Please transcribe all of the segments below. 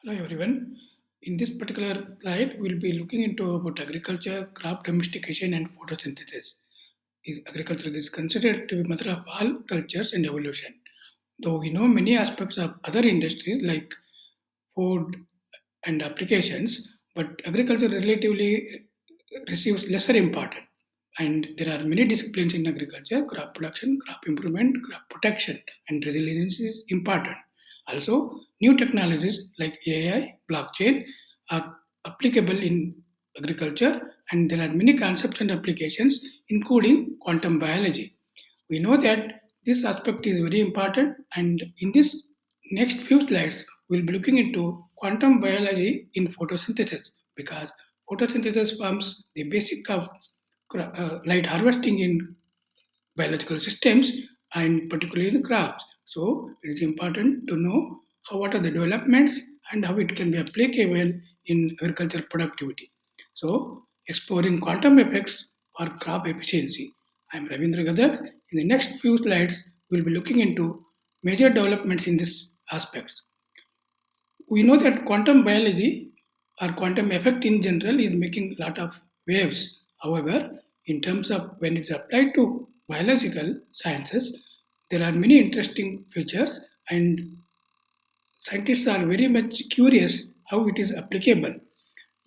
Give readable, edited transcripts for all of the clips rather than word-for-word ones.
Hello everyone. In this particular slide, we'll be looking into about agriculture, crop domestication, and photosynthesis. Agriculture is considered to be mother of all cultures and evolution. Though we know many aspects of other industries like food and applications, but agriculture relatively receives lesser importance. And there are many disciplines in agriculture: crop production, crop improvement, crop protection, and resilience is important. Also, new technologies like AI, blockchain are applicable in agriculture, and there are many concepts and applications, including quantum biology. We know that this aspect is very important, and in this next few slides, we'll be looking into quantum biology in photosynthesis because photosynthesis forms the basic of light harvesting in biological systems and particularly in crops. So it is important to know what are the developments and how it can be applicable in agricultural productivity. So exploring quantum effects for crop efficiency. I am Ravindra Gadak. In the next few slides, we'll be looking into major developments in this aspects. We know that quantum biology or quantum effect in general is making a lot of waves. However, in terms of when it's applied to biological sciences, there are many interesting features, and scientists are very much curious how it is applicable.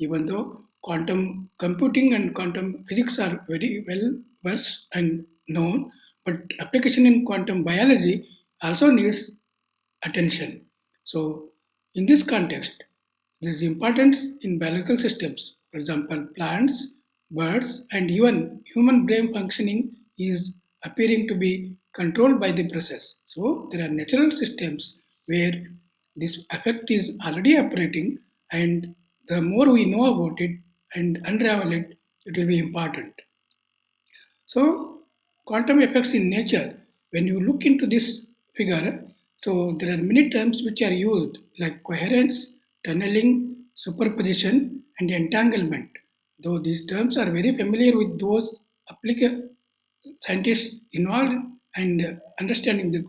Even though quantum computing and quantum physics are very well versed and known, but application in quantum biology also needs attention. So, in this context, there is importance in biological systems. For example, plants, birds, and even human brain functioning is appearing to be controlled by the process. So, there are natural systems where this effect is already operating, and the more we know about it and unravel it, it will be important. So, quantum effects in nature, when you look into this figure, so there are many terms which are used like coherence, tunneling, superposition, and entanglement. Though these terms are very familiar with those scientists involved and understanding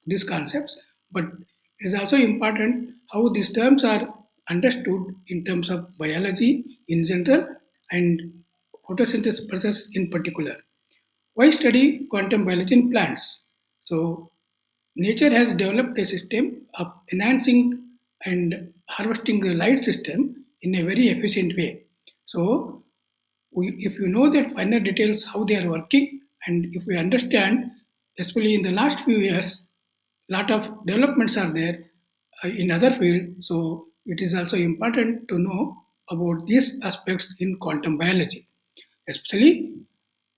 these concepts, but it is also important how these terms are understood in terms of biology in general and photosynthesis process in particular. Why study quantum biology in plants? So, nature has developed a system of enhancing and harvesting the light system in a very efficient way. So, if you know that finer details how they are working, and if we understand, especially in the last few years, lot of developments are there in other fields. So, it is also important to know about these aspects in quantum biology, especially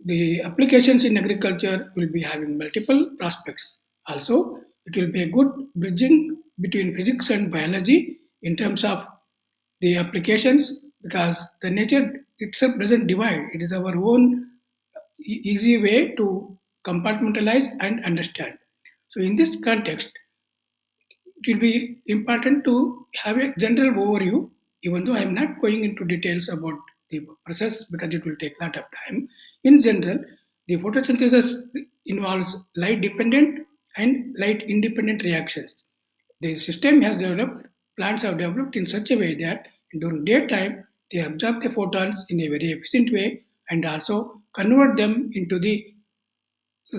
the applications in agriculture will be having multiple prospects. Also, it will be a good bridging between physics and biology in terms of the applications because the nature itself doesn't divide. It is our own easy way to compartmentalize and understand. So, in this context, it will be important to have a general overview, even though I am not going into details about the process because it will take a lot of time. In general, the photosynthesis involves light dependent and light independent reactions. The system has developed, plants have developed in such a way that during daytime they absorb the photons in a very efficient way and also convert them into the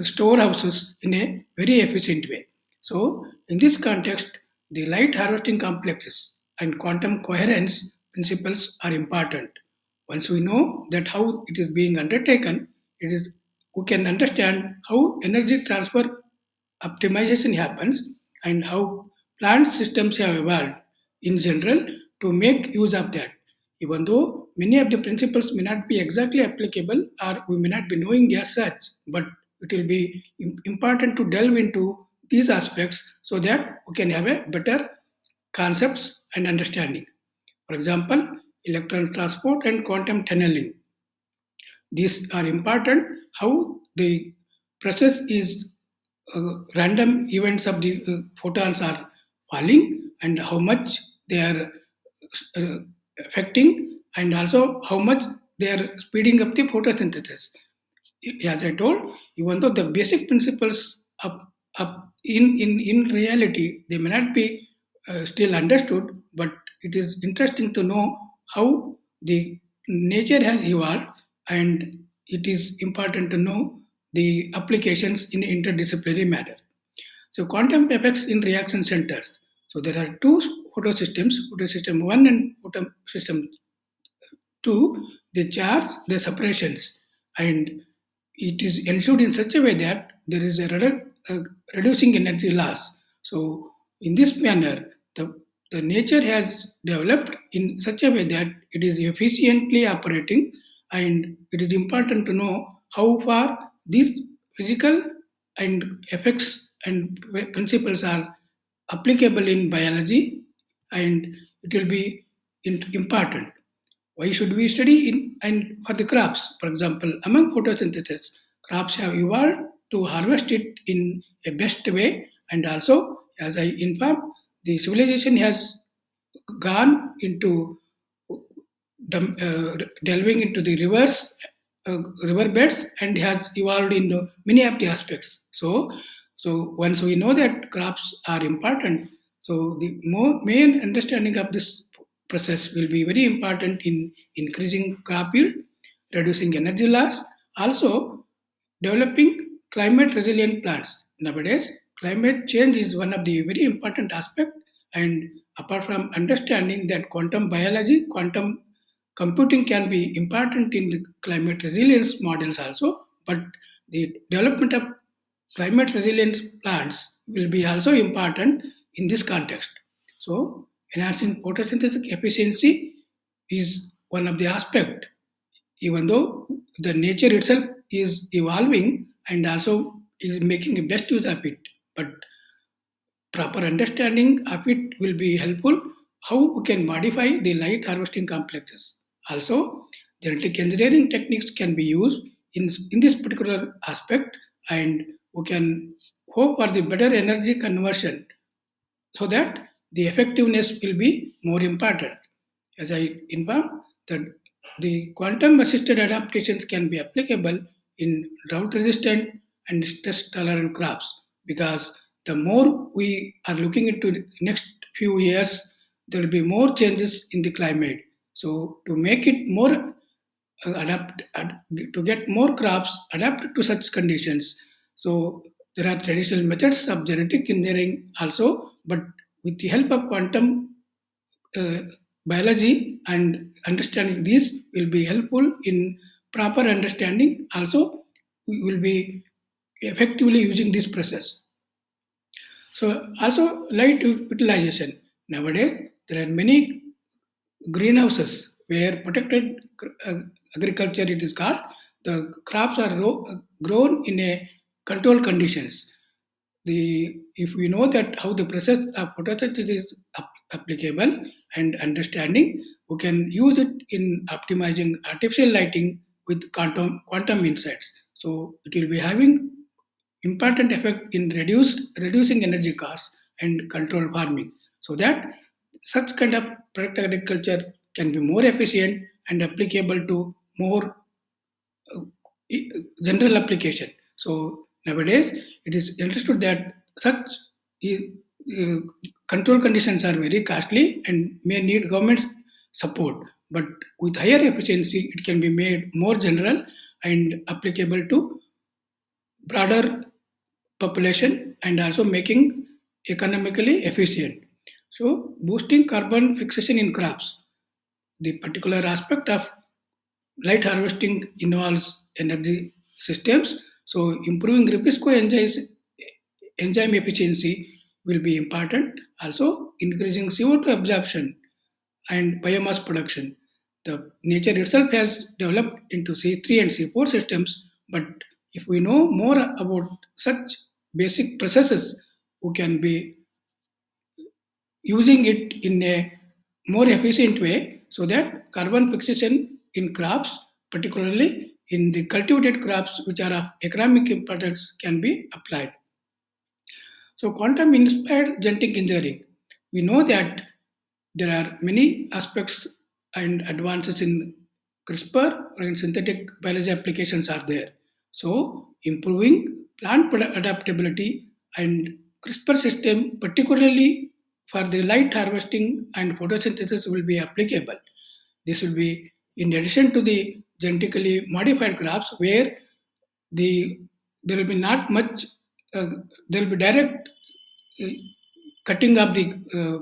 storehouses in a very efficient way. So, in this context, the light harvesting complexes and quantum coherence principles are important. Once we know that how it is being undertaken, it is we can understand how energy transfer optimization happens and how plant systems have evolved in general to make use of that. Even though many of the principles may not be exactly applicable or we may not be knowing as such, but it will be important to delve into these aspects so that we can have a better concepts and understanding. For example, electron transport and quantum tunneling. These are important. How the process is random events of the photons are falling and how much they are uh, affecting and also how much they are speeding up the photosynthesis. As I told, even though the basic principles in reality they may not be still understood, but it is interesting to know how the nature has evolved, and it is important to know the applications in interdisciplinary manner. So quantum effects in reaction centers. So there are two photosystems, photosystem 1 and photosystem 2, they charge the separations, and it is ensured in such a way that there is a reducing energy loss. So in this manner, the nature has developed in such a way that it is efficiently operating, and it is important to know how far these physical and effects and principles are applicable in biology, and it will be important. Why should we study in and for the crops? For example, among photosynthesis, crops have evolved to harvest it in a best way, and also, as I informed, the civilization has gone into delving into the river beds, and has evolved in the many of the aspects. So once we know that crops are important, so the more main understanding of this process will be very important in increasing crop yield, reducing energy loss, also developing climate resilient plants. Nowadays, climate change is one of the very important aspect, and apart from understanding that quantum biology, quantum computing can be important in the climate resilience models also, but the development of climate resilience plants will be also important in this context. So, enhancing photosynthetic efficiency is one of the aspect, even though the nature itself is evolving and also is making the best use of it. But proper understanding of it will be helpful how we can modify the light harvesting complexes. Also, genetic engineering techniques can be used in this particular aspect, and we can hope for the better energy conversion so that the effectiveness will be more important. As I informed, that the quantum assisted adaptations can be applicable in drought resistant and stress tolerant crops, because the more we are looking into the next few years, there will be more changes in the climate. So, to make it more to get more crops adapted to such conditions. So there are traditional methods of genetic engineering also, but with the help of quantum uh, biology and understanding these will be helpful in proper understanding. Also, we will be effectively using this process. So also light utilization. Nowadays, there are many greenhouses where protected uh, agriculture it is called. The crops are grown in a controlled conditions. The if we know that how the process of photosynthesis is applicable and understanding, we can use it in optimizing artificial lighting with quantum insights. So it will be having important effect in reducing energy costs and control farming, so that such kind of product agriculture can be more efficient and applicable to more uh, general application. So nowadays it is understood that such uh, uh, control conditions are very costly and may need government support, but with higher efficiency it can be made more general and applicable to broader population and also making economically efficient. So, boosting carbon fixation in crops. The particular aspect of light harvesting involves energy systems. So, improving Ribisco enzyme efficiency will be important. Also, increasing CO2 absorption and biomass production. The nature itself has developed into C3 and C4 systems, but if we know more about such basic processes, we can be using it in a more efficient way, so that carbon fixation in crops, particularly in the cultivated crops which are of economic importance, can be applied. So, quantum inspired genetic engineering. We know that there are many aspects and advances in CRISPR and synthetic biology applications are there. So, improving plant adaptability and CRISPR system, particularly for the light harvesting and photosynthesis will be applicable. This will be in addition to the genetically modified crops where the there will be not much uh, there will be direct uh, cutting of the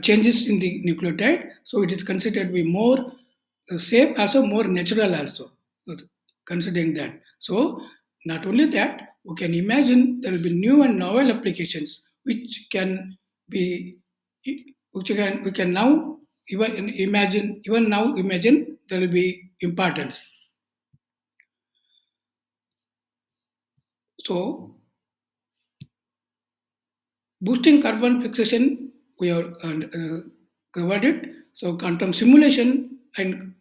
changes in the nucleotide, so it is considered to be more safe, also more natural also, uh, considering that. So not only that, we can imagine there will be new and novel applications which can be we can now even now imagine there will be importance. So boosting carbon fixation, we have covered it. So quantum simulation and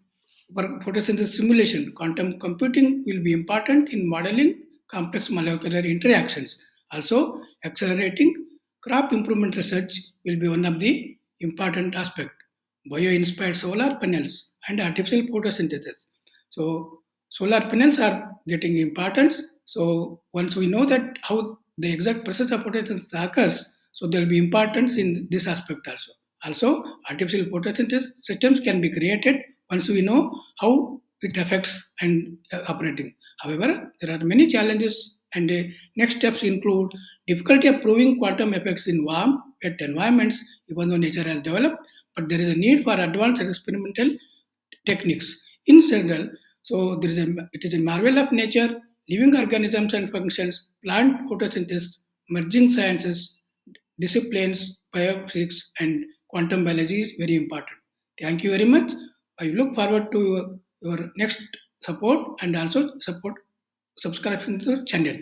for photosynthesis simulation, quantum computing will be important in modeling complex molecular interactions. Also, accelerating crop improvement research will be one of the important aspect. Bio-inspired solar panels and artificial photosynthesis. So solar panels are getting importance. So once we know that how the exact process of photosynthesis occurs, so there will be importance in this aspect also. Also, artificial photosynthesis systems can be created once we know how it affects and operating. However, there are many challenges and next steps include difficulty of proving quantum effects in warm, wet environments, even though nature has developed, but there is a need for advanced experimental techniques. In general, so it is a marvel of nature, living organisms and functions, plant photosynthesis, merging sciences, disciplines, biophysics, and quantum biology is very important. Thank you very much. I look forward to your next support and also support subscription to the channel.